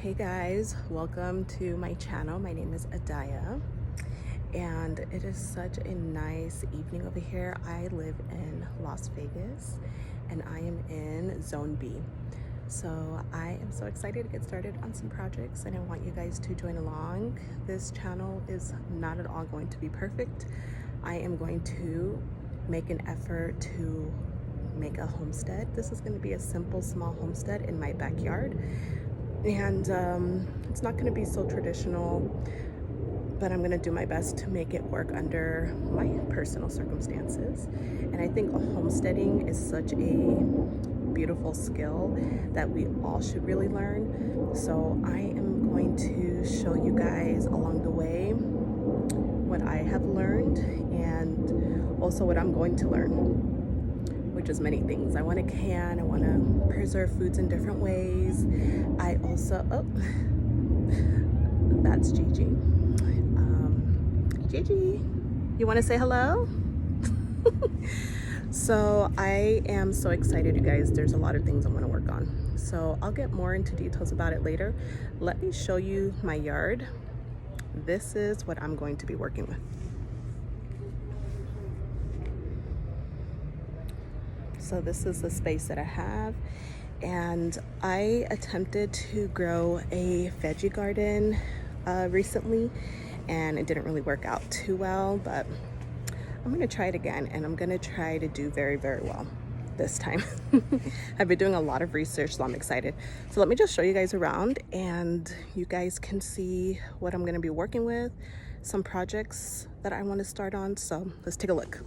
Hey guys, welcome to my channel. My name is Adaya and it is such a nice evening over here. I live in Las Vegas and I am in Zone B. So I am so excited to get started on some projects and I want you guys to join along. This channel is not at all going to be perfect. I am going to make an effort to make a homestead. This is going to be a simple small homestead in my backyard. And it's not going to be so traditional, but I'm going to do my best to make it work under my personal circumstances. And I think homesteading is such a beautiful skill that we all should really learn. So I am going to show you guys along the way what I have learned and also what I'm going to learn, which is many things. I want to preserve foods in different ways. I also, that's Gigi. Gigi, you want to say hello? So I am so excited, you guys. There's a lot of things I want to work on. So I'll get more into details about it later. Let me show you my yard. This is what I'm going to be working with. So this is the space that I have, and I attempted to grow a veggie garden recently and it didn't really work out too well, but I'm gonna try it again and I'm gonna try to do very, very well this time. I've been doing a lot of research, so I'm excited. So let me just show you guys around and you guys can see what I'm gonna be working with, some projects that I want to start on. So let's take a look.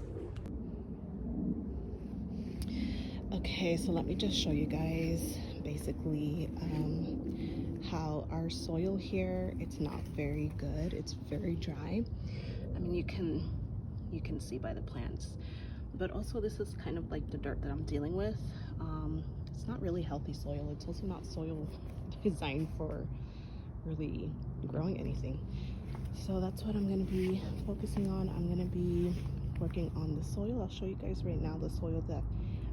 Okay, so let me just show you guys basically how our soil here, it's not very good. It's very dry. I mean, you can see by the plants, but also this is kind of like the dirt that I'm dealing with. It's not really healthy soil. It's also not soil designed for really growing anything. So that's what I'm going to be focusing on. I'm going to be working on the soil. I'll show you guys right now the soil that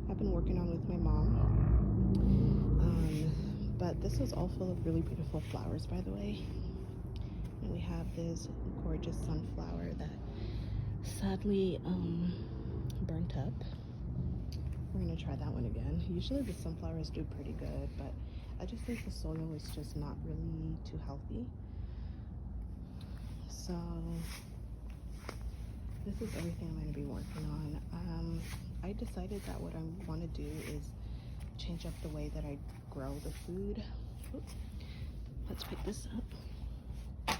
I've been working on with my mom. But this is all full of really beautiful flowers, by the way. And we have this gorgeous sunflower that sadly burnt up. We're gonna try that one again. Usually the sunflowers do pretty good, but I just think the soil is just not really too healthy. So this is everything I'm going to be working on. I decided that what I want to do is change up the way that I grow the food. Oops. Let's pick this up. I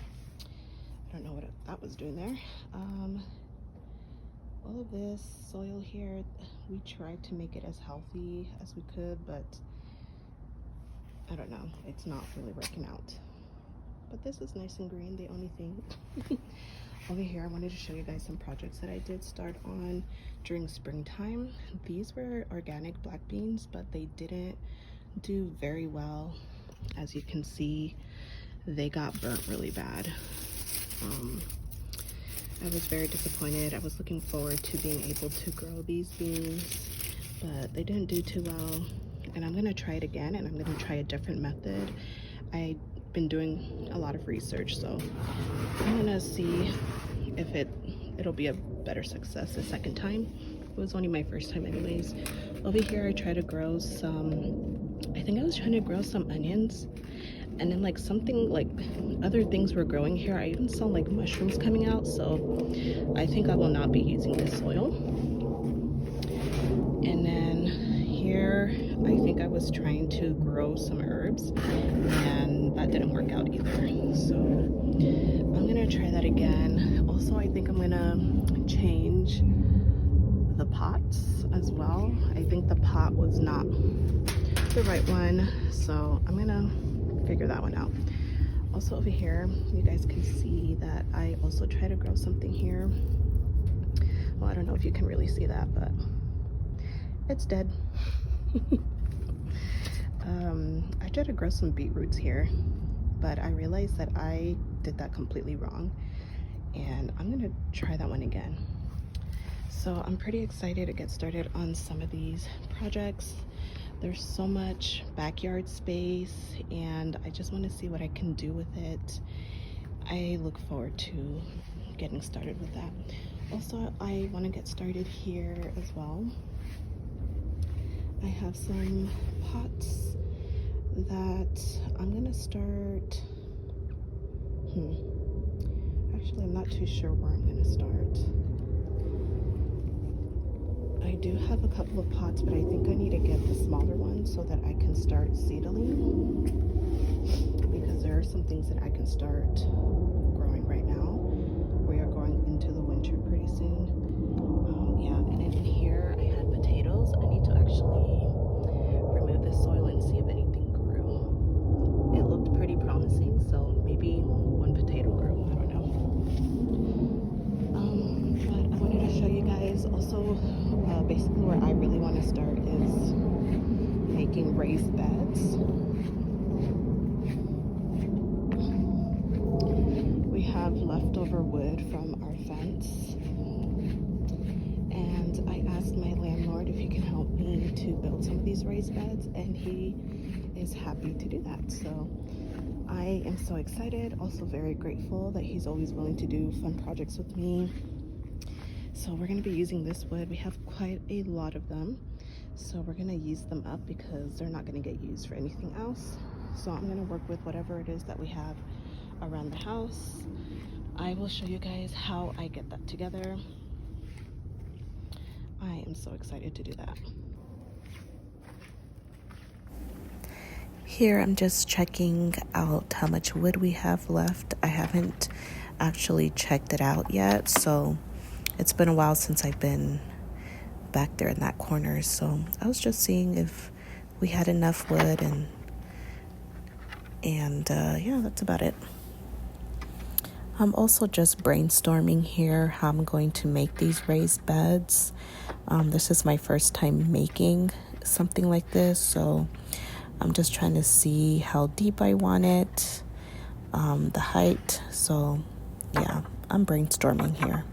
don't know what that was doing there. All of this soil here, we tried to make it as healthy as we could, but I don't know, it's not really working out. But this is nice and green, the only thing. Over here, I wanted to show you guys some projects that I did start on during springtime. These were organic black beans, but they didn't do very well. As you can see, they got burnt really bad. I was very disappointed. I was looking forward to being able to grow these beans, but they didn't do too well. And I'm gonna try it again, and I'm gonna try a different method. I've been doing a lot of research, so I'm gonna see if it'll be a better success the second time. It was only my first time anyways. Over here I tried to grow I think I was trying to grow some onions, and then like something like other things were growing here. I even saw like mushrooms coming out, so I think I will not be using this soil. And then here I think I was trying to grow some herbs and that didn't work out either, so I'm gonna try that again. Also, I think I'm gonna change the pots as well. I think the pot was not the right one, so I'm gonna figure that one out. Also over here, you guys can see that I also try to grow something here. Well, I don't know if you can really see that, but it's dead. I tried to grow some beetroots here, but I realized that I did that completely wrong, and I'm gonna try that one again. So I'm pretty excited to get started on some of these projects. There's so much backyard space, and I just want to see what I can do with it. I look forward to getting started with that. Also, I want to get started here as well. I have some pots that I'm gonna start. Actually, I'm not too sure where I'm gonna start. I do have a couple of pots, but I think I need to get the smaller ones so that I can start seedling, because there are some things that I can start growing right now. We are going into the winter pretty soon. Yeah, and in here I had potatoes. I need to actually remove the soil and see if anything grew. It looked pretty promising, so maybe one potato grew. I don't know. But I wanted to show you guys also, basically where I really want to start is making raised beds. We have leftover wood from our fence, and I asked my landlord if he can help me to build some of these raised beds, and he is happy to do that. So I am so excited, also very grateful that he's always willing to do fun projects with me. So we're going to be using this wood. We have quite a lot of them, so we're going to use them up because they're not going to get used for anything else. So I'm going to work with whatever it is that we have around the house. I will show you guys how I get that together. I am so excited to do that. Here I'm just checking out how much wood we have left. I haven't actually checked it out yet, so it's been a while since I've been back there in that corner. So I was just seeing if we had enough wood, and yeah, that's about it. I'm also just brainstorming here how I'm going to make these raised beds. This is my first time making something like this, so I'm just trying to see how deep I want it, the height. So yeah, I'm brainstorming here.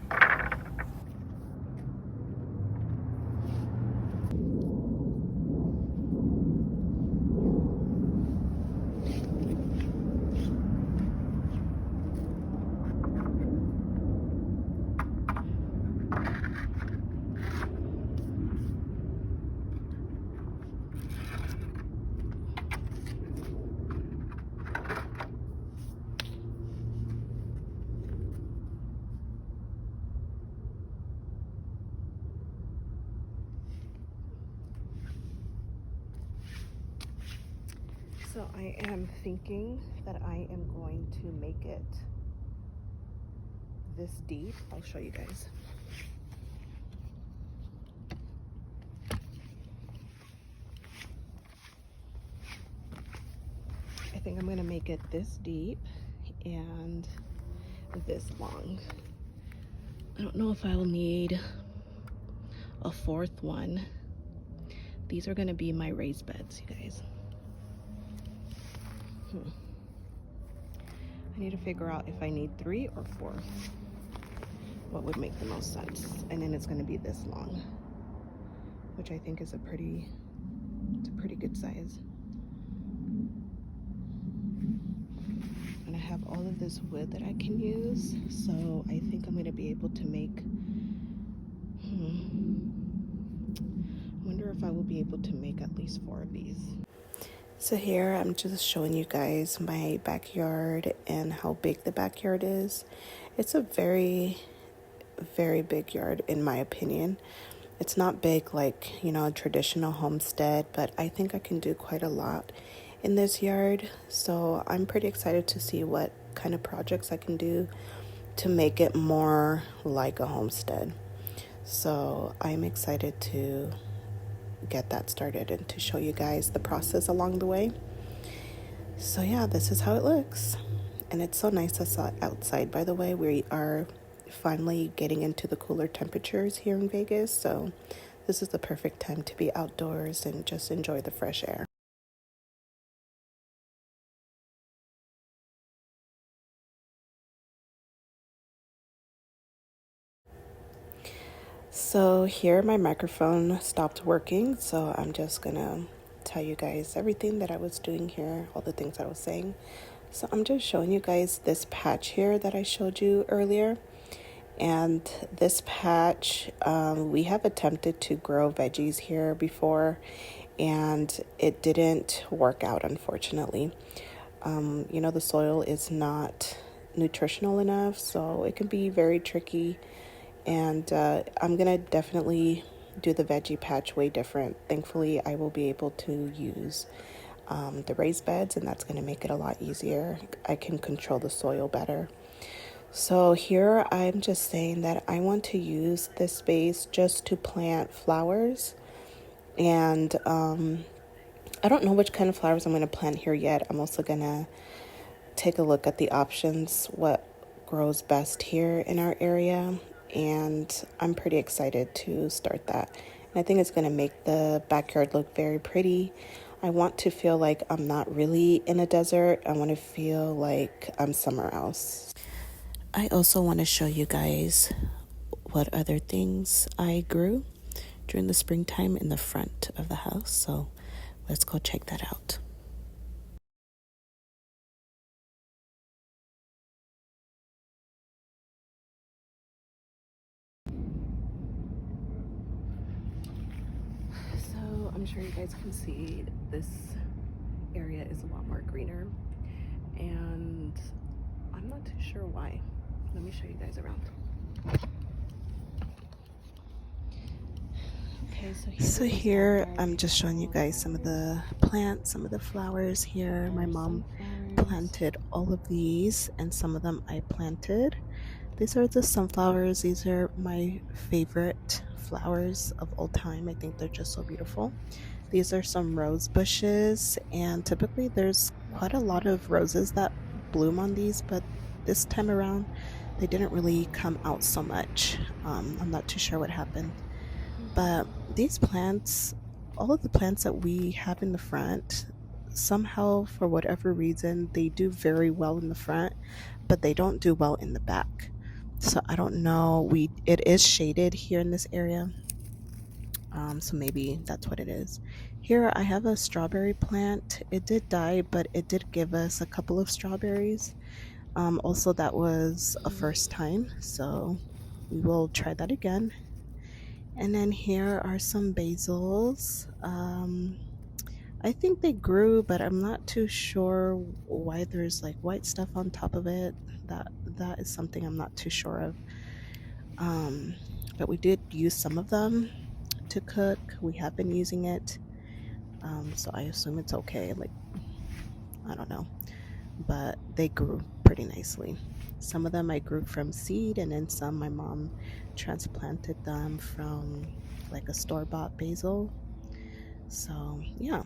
So I am thinking that I am going to make it this deep. I'll show you guys. I think I'm going to make it this deep and this long. I don't know if I will need a fourth one. These are going to be my raised beds, you guys. I need to figure out if I need 3 or 4. What would make the most sense? And then it's going to be this long, which I think is a pretty good size. And I have all of this wood that I can use, so I think I'm going to be able to make. I wonder if I will be able to make at least 4 of these. So here I'm just showing you guys my backyard and how big the backyard is. It's a very big yard in my opinion. It's not big like, you know, a traditional homestead, but I think I can do quite a lot in this yard. So I'm pretty excited to see what kind of projects I can do to make it more like a homestead. So I'm excited to get that started and to show you guys the process along the way. So yeah, this is how it looks, and it's so nice outside. By the way, we are finally getting into the cooler temperatures here in Vegas, so this is the perfect time to be outdoors and just enjoy the fresh air. So here my microphone stopped working, so I'm just gonna tell you guys everything that I was doing here, all the things I was saying. So I'm just showing you guys this patch here that I showed you earlier. And this patch, we have attempted to grow veggies here before, and it didn't work out, unfortunately. The soil is not nutritional enough, so it can be very tricky. And I'm gonna definitely do the veggie patch way different. Thankfully, I will be able to use the raised beds, and that's gonna make it a lot easier. I can control the soil better. So here I'm just saying that I want to use this space just to plant flowers. And I don't know which kind of flowers I'm going to plant here yet. I'm also going to take a look at the options, what grows best here in our area. And I'm pretty excited to start that. And I think it's going to make the backyard look very pretty. I want to feel like I'm not really in a desert. I want to feel like I'm somewhere else. I also want to show you guys what other things I grew during the springtime in the front of the house. So let's go check that out. So I'm sure you guys can see this area is a lot more greener, and I'm not too sure why. Let me show you guys around. Okay, so here I'm just showing you guys some of the plants, some of the flowers here. My mom planted all of these, and some of them I planted. These are the sunflowers. These are my favorite flowers of all time. I think they're just so beautiful. These are some rose bushes, and typically there's quite a lot of roses that bloom on these, but this time around they didn't really come out so much. I'm not too sure what happened. But these plants, all of the plants that we have in the front, somehow, for whatever reason, they do very well in the front, but they don't do well in the back. So I don't know. It is shaded here in this area, so maybe that's what it is. Here I have a strawberry plant. It did die, but it did give us a couple of strawberries. Also, that was a first time, so we will try that again. And then here are some basils. I think they grew, but I'm not too sure why there's like white stuff on top of it. That is something I'm not too sure of. But we did use some of them to cook. We have been using it. So I assume it's okay. Like, I don't know. But they grew pretty nicely. Some of them I grew from seed, and then some my mom transplanted them from like a store-bought basil. So yeah.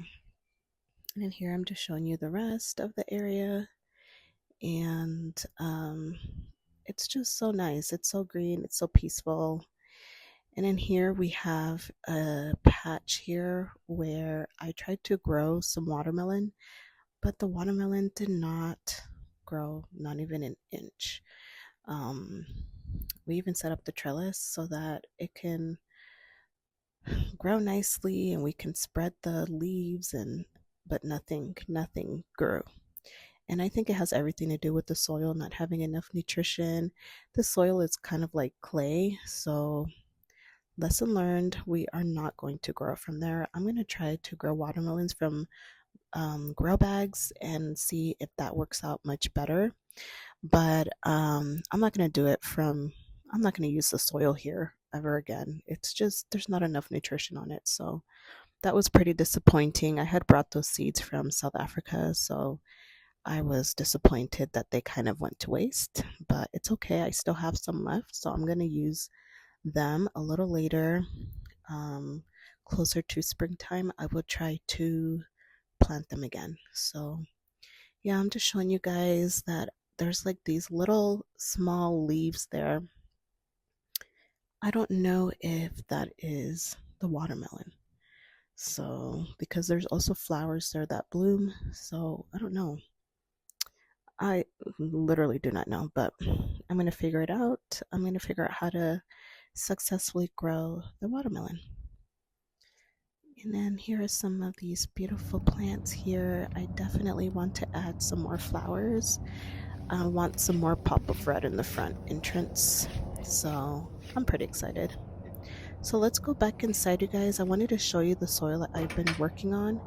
And then here I'm just showing you the rest of the area, and it's just so nice. It's so green, it's so peaceful. And then here we have a patch here where I tried to grow some watermelon, but the watermelon did not grow, not even an inch. Um, we even set up the trellis so that it can grow nicely and we can spread the leaves, and but nothing grew. And I think it has everything to do with the soil not having enough nutrition. The soil is kind of like clay, so lesson learned, we are not going to grow from there. I'm going to try to grow watermelons from grow bags and see if that works out much better. But I'm not going to do it from, I'm not going to use the soil here ever again. It's just, there's not enough nutrition on it. So that was pretty disappointing. I had brought those seeds from South Africa, so I was disappointed that they kind of went to waste, but it's okay. I still have some left, so I'm going to use them a little later. Closer to springtime, I will try to plant them again. So yeah, I'm just showing you guys that there's like these little small leaves there. I don't know if that is the watermelon. So, because there's also flowers there that bloom. So, I don't know. I literally do not know, but I'm going to figure it out. I'm going to figure out how to successfully grow the watermelon. And then here are some of these beautiful plants here. I definitely want to add some more flowers. I want some more pop of red in the front entrance. So I'm pretty excited. So let's go back inside, you guys. I wanted to show you the soil that I've been working on.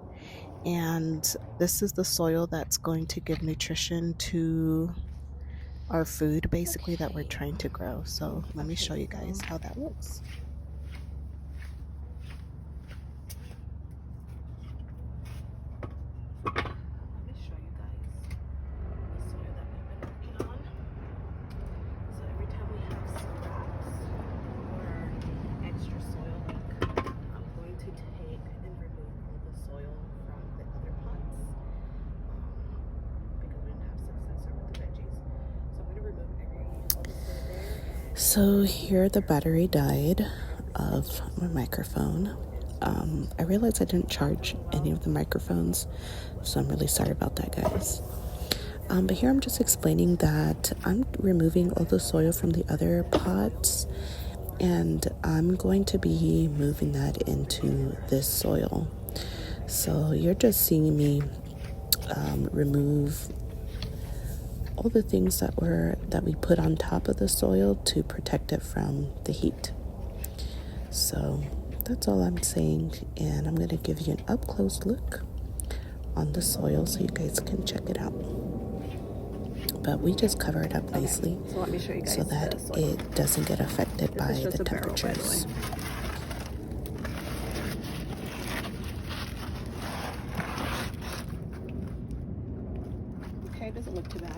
And this is the soil that's going to give nutrition to our food, basically, that we're trying to grow. So let me show you guys how that looks. So here the battery died of my microphone. I realized I didn't charge any of the microphones, so I'm really sorry about that, guys. But here I'm just explaining that I'm removing all the soil from the other pots, and I'm going to be moving that into this soil. So you're just seeing me remove all the things that we put on top of the soil to protect it from the heat. So that's all I'm saying, and I'm going to give you an up close look on the soil so you guys can check it out. But we just cover it up nicely, so let me show you guys, so that it doesn't get affected by the temperatures. Okay, doesn't look too bad.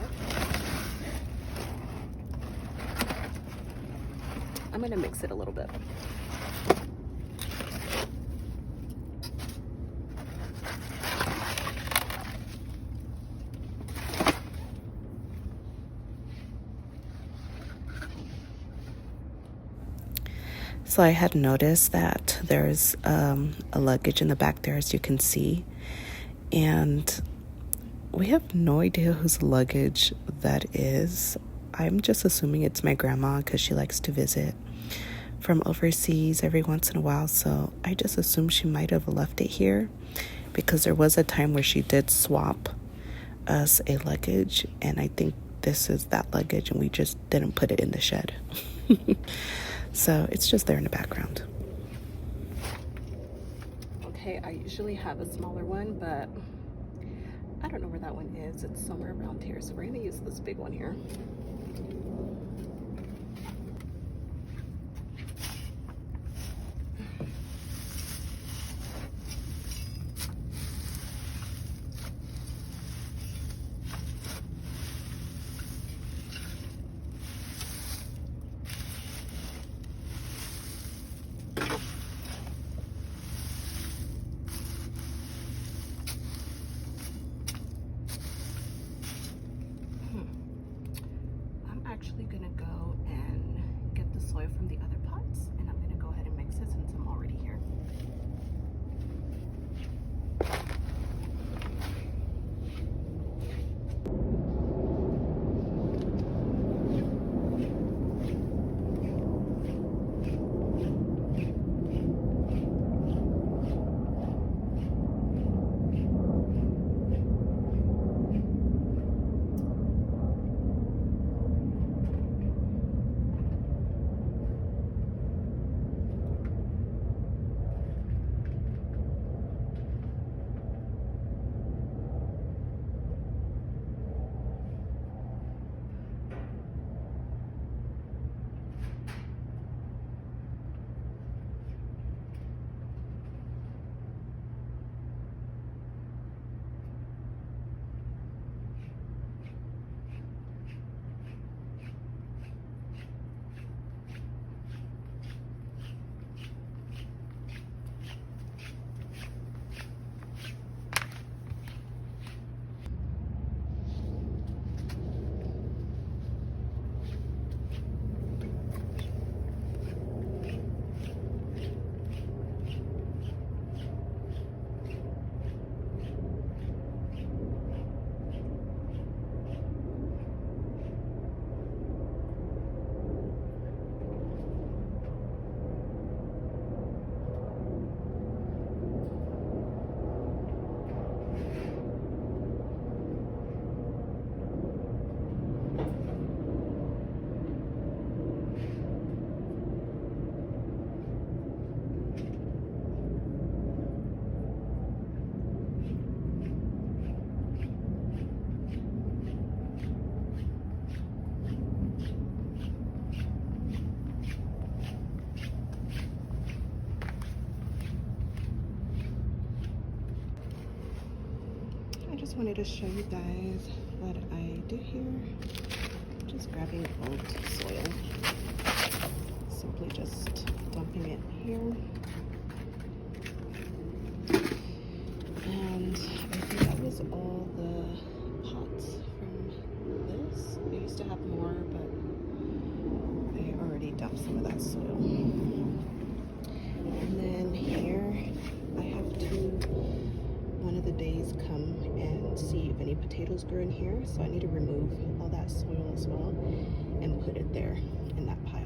I'm going to mix it a little bit. So I had noticed that there's a luggage in the back there, as you can see, and we have no idea whose luggage that is. I'm just assuming it's my grandma because she likes to visit from overseas every once in a while, so I just assume she might have left it here because there was a time where she did swap us a luggage, and I think this is that luggage and we just didn't put it in the shed. So it's just there in the background. Okay, I usually have a smaller one, but I don't know where that one is. It's somewhere around here, so we're going to use this big one here. Actually gonna go and get the soil from the other pots, and I'm gonna go ahead and mix it since I'm already here. wanted to show you guys what I did here. Just grabbing old soil, simply just dumping it here. And I think that was all the pots from this. I used to have more, but I already dumped some of that soil. And then here I have to, one of the days, come and see if any potatoes grew in here. So I need to remove all that soil as well and put it there in that pile.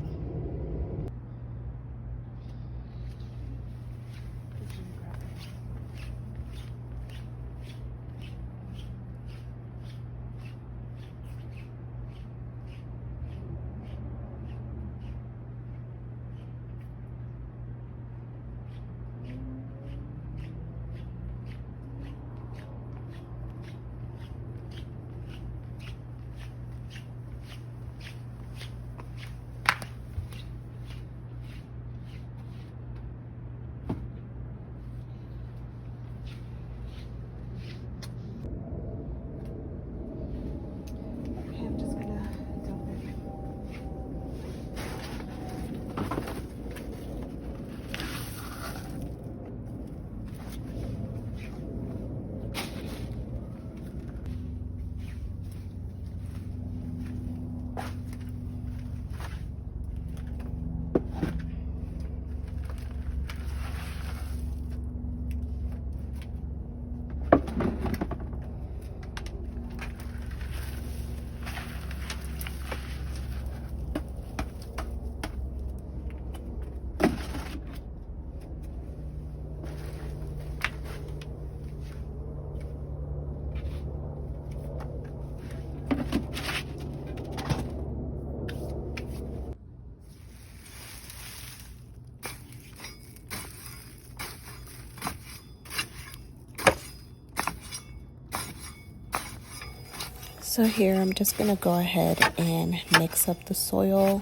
So here I'm just gonna go ahead and mix up the soil,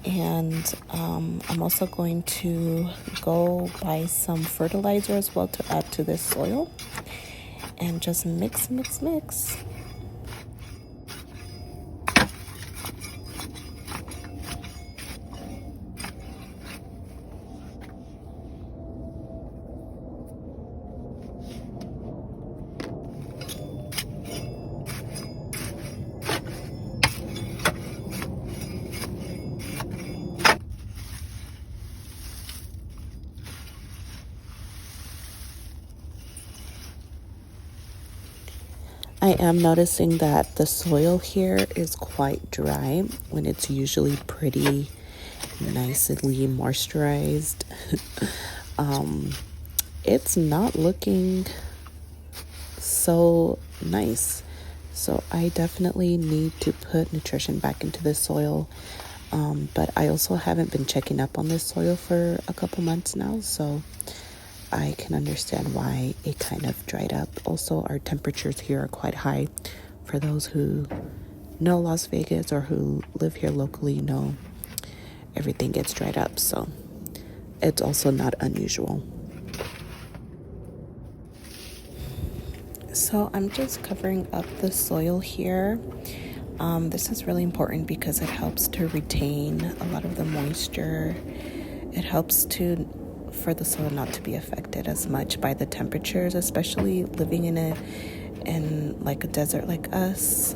and I'm also going to go buy some fertilizer as well to add to this soil, and just mix. I am noticing that the soil here is quite dry when it's usually pretty nicely moisturized. It's not looking so nice. So I definitely need to put nutrition back into this soil. But I also haven't been checking up on this soil for a couple months now, so I can understand why it kind of dried up. Also, our temperatures here are quite high. For those who know Las Vegas or who live here locally, know everything gets dried up, so it's also not unusual. So I'm just covering up the soil here. This is really important because it helps to retain a lot of the moisture. It helps for the soil not to be affected as much by the temperatures, especially living in like a desert like us.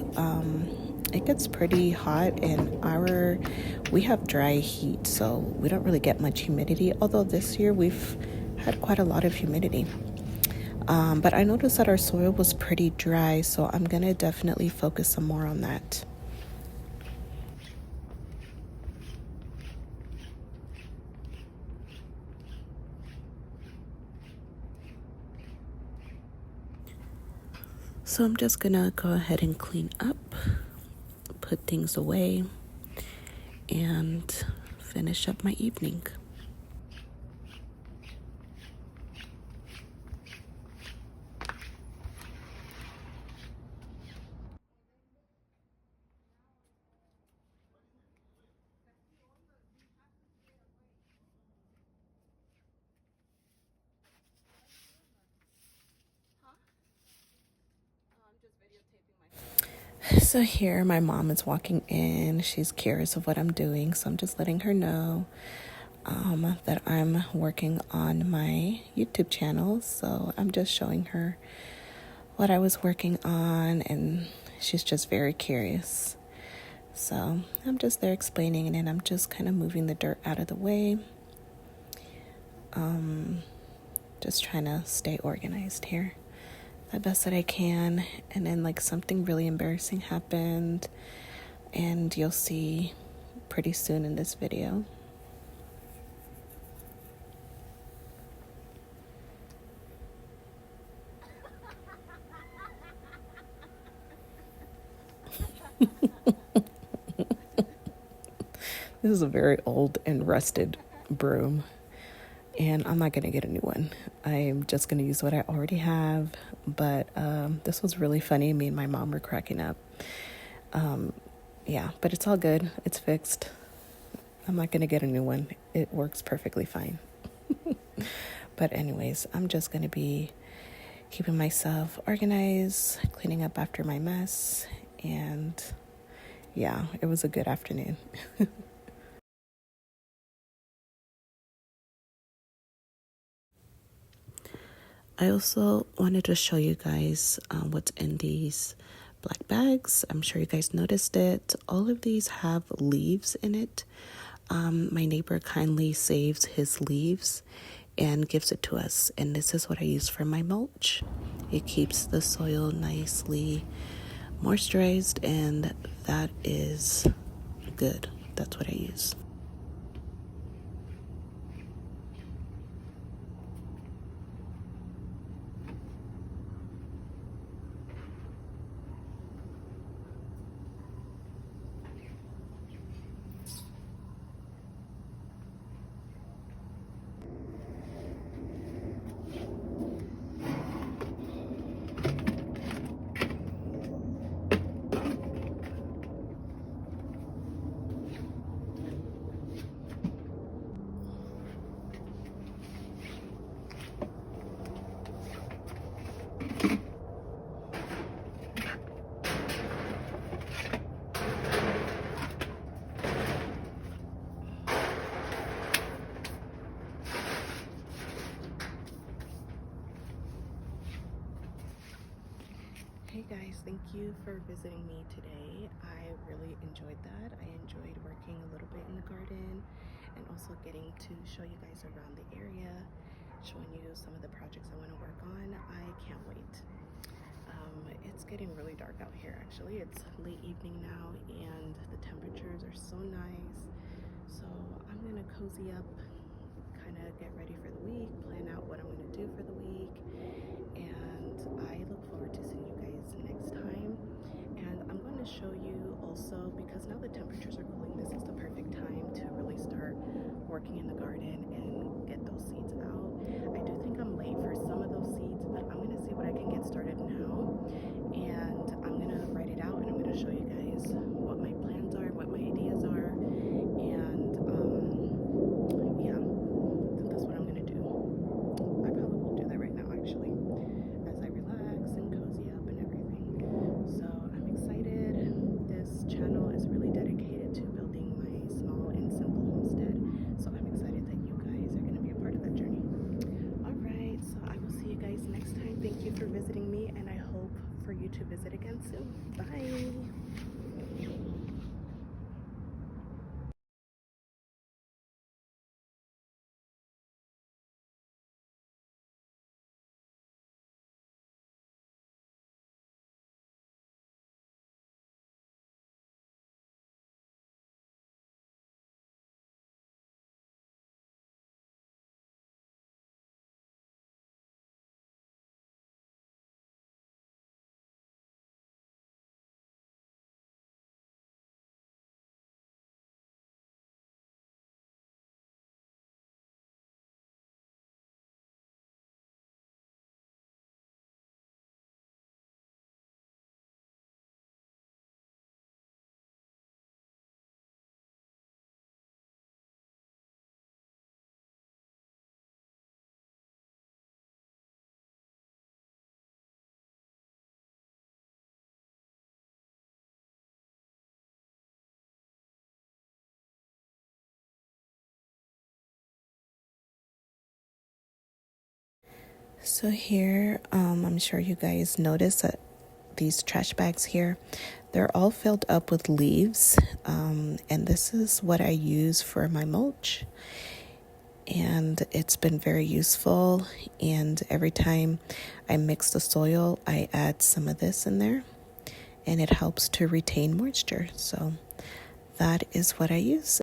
It gets pretty hot, and we have dry heat, so we don't really get much humidity, although this year we've had quite a lot of humidity. But I noticed that our soil was pretty dry, so I'm gonna definitely focus some more on that. So I'm just gonna go ahead and clean up, put things away, and finish up my evening. So here my mom is walking in. She's curious of what I'm doing, so I'm just letting her know that I'm working on my YouTube channel. So I'm just showing her what I was working on, and she's just very curious. So I'm just there explaining, and I'm just kind of moving the dirt out of the way. Just trying to stay organized here the best that I can. And then like something really embarrassing happened, and you'll see pretty soon in this video. This is a very old and rusted broom, and I'm not going to get a new one. I'm just going to use what I already have. But this was really funny. Me and my mom were cracking up. Yeah, but it's all good. It's fixed. I'm not going to get a new one. It works perfectly fine. But anyways, I'm just going to be keeping myself organized, cleaning up after my mess. And yeah, it was a good afternoon. I also wanted to show you guys what's in these black bags. I'm sure you guys noticed it. All of these have leaves in it. My neighbor kindly saves his leaves and gives it to us. And this is what I use for my mulch. It keeps the soil nicely moisturized, and that is good. That's what I use. Hey guys, thank you for visiting me today. I really enjoyed that. I enjoyed working a little bit in the garden and also getting to show you guys around the area, showing you some of the projects I want to work on. I can't wait. It's getting really dark out here actually. It's late evening now and the temperatures are so nice. So I'm gonna cozy up, kind of get ready for the week, plan out what I'm gonna do for the week, and I look forward to seeing you guys next time. And I'm going to show you also, because now the temperatures are cooling, this is the perfect time to really start working in the garden and get those seeds out. I do think I'm late for some of those seeds, but I'm going to see what I can get started now, and I'm going to write it out and I'm going to show you guys what my plans are, what my ideas are, and yeah, that's what I'm going to do. I probably will do that right now actually, as I relax and cozy up and everything. So I'm excited. This channel is really dedicated to building my small and simple homestead. So I'm excited that you guys are going to be a part of that journey. Alright, so I will see you guys next time. Thank you for visiting me, and I hope for you to visit again soon. Bye! So here, I'm sure you guys noticed that these trash bags here, they're all filled up with leaves, and this is what I use for my mulch, and it's been very useful. And every time I mix the soil, I add some of this in there, and it helps to retain moisture. So that is what I use.